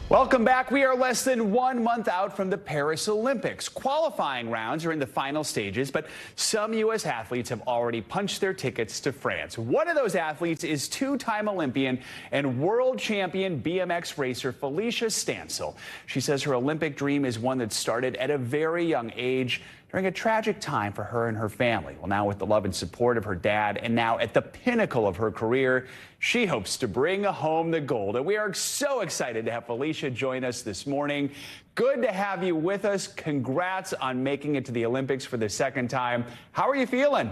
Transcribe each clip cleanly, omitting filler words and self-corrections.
Welcome back. We are less than 1 month out from the Paris Olympics. Qualifying rounds are in the final stages, but some U.S. athletes have already punched their tickets to France. One of those athletes is two-time Olympian and world champion BMX racer Felicia Stancil. She says her Olympic dream is one that started at a very young age during a tragic time for her and her family. Well, now with the love and support of her dad and now at the pinnacle of her career, she hopes to bring home the gold. And we are so excited to have Felicia join us this morning. Good to have you with us. Congrats on making it to the Olympics for the second time. How are you feeling?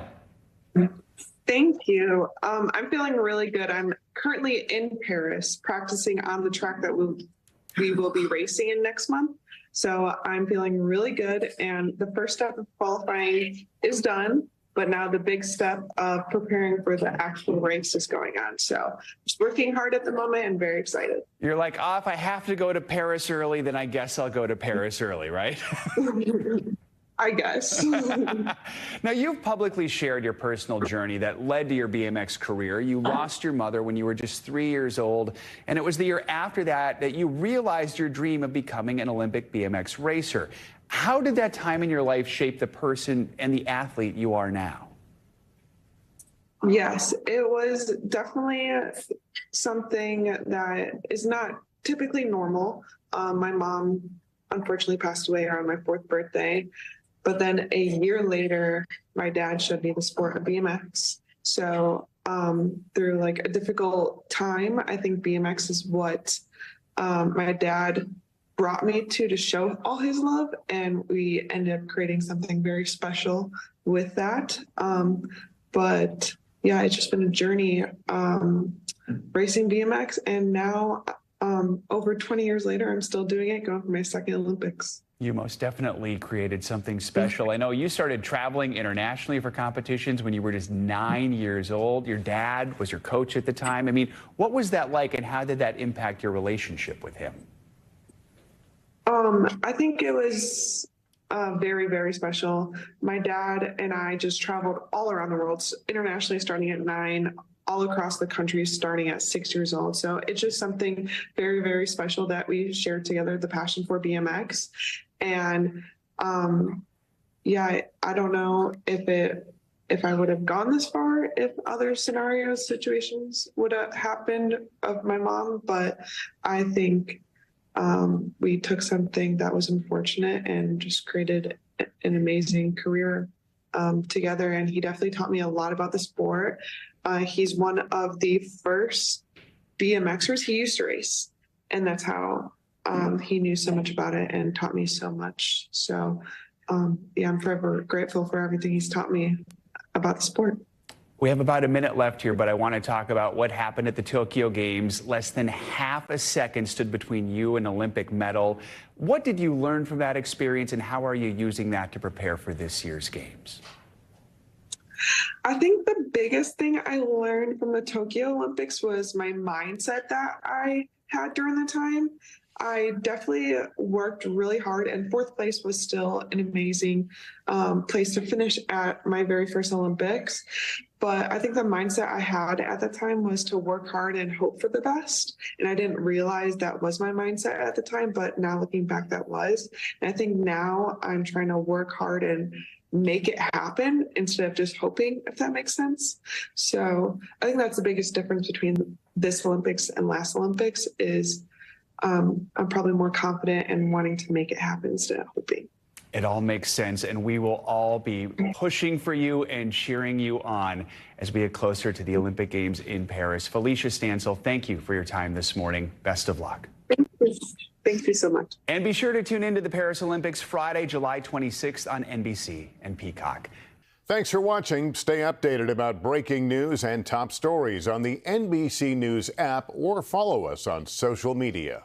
Thank you. I'm feeling really good. I'm currently in Paris practicing on the track that we will be racing in next month. So I'm feeling really good, and the first step of qualifying is done, but now the big step of preparing for the actual race is going on. So just working hard at the moment and very excited. You're like, oh, if I have to go to Paris early, then I guess I'll go to Paris early, right? I guess. Now, you've publicly shared your personal journey that led to your BMX career. You lost your mother when you were just 3 years old, and it was the year after that that you realized your dream of becoming an Olympic BMX racer. How did that time in your life shape the person and the athlete you are now? Yes, it was definitely something that is not typically normal. My mom unfortunately passed away on my 4th birthday. But then a year later, my dad showed me the sport of BMX. So through like a difficult time, I think BMX is what my dad brought me to show all his love. And we ended up creating something very special with that. But yeah, it's just been a journey racing BMX. And now over 20 years later, I'm still doing it, going for my 2nd Olympics. You most definitely created something special. I know you started traveling internationally for competitions when you were just 9 years old. Your dad was your coach at the time. I mean, what was that like, and how did that impact your relationship with him? I think it was very, very special. My dad and I just traveled all around the world, internationally starting at 9, all across the country starting at 6 years old. So it's just something very, very special that we shared together, the passion for BMX. And yeah, I don't know if I would have gone this far if other scenarios, situations would have happened of my mom, but I think we took something that was unfortunate and just created an amazing career together. And he definitely taught me a lot about the sport. He's one of the first BMXers he used to race, and that's how he knew so much about it and taught me so much. So yeah, I'm forever grateful for everything he's taught me about the sport. We have about a minute left here, but I want to talk about what happened at the Tokyo Games. Less than half a second stood between you and an Olympic medal. What did you learn from that experience, and how are you using that to prepare for this year's Games? I think the biggest thing I learned from the Tokyo Olympics was my mindset that I had during the time. I definitely worked really hard, and 4th place was still an amazing place to finish at my very first Olympics. But I think the mindset I had at the time was to work hard and hope for the best. And I didn't realize that was my mindset at the time, but now looking back, that was. And I think now I'm trying to work hard and make it happen instead of just hoping, if that makes sense. So I think that's the biggest difference between this Olympics and last Olympics is I'm probably more confident in wanting to make it happen instead of hoping. It all makes sense, and we will all be pushing for you and cheering you on as we get closer to the Olympic Games in Paris. Felicia Stancil, thank you for your time this morning. Best of luck. Thank you. Thank you so much. And be sure to tune into the Paris Olympics Friday, July 26th on NBC and Peacock. Thanks for watching. Stay updated about breaking news and top stories on the NBC News app or follow us on social media.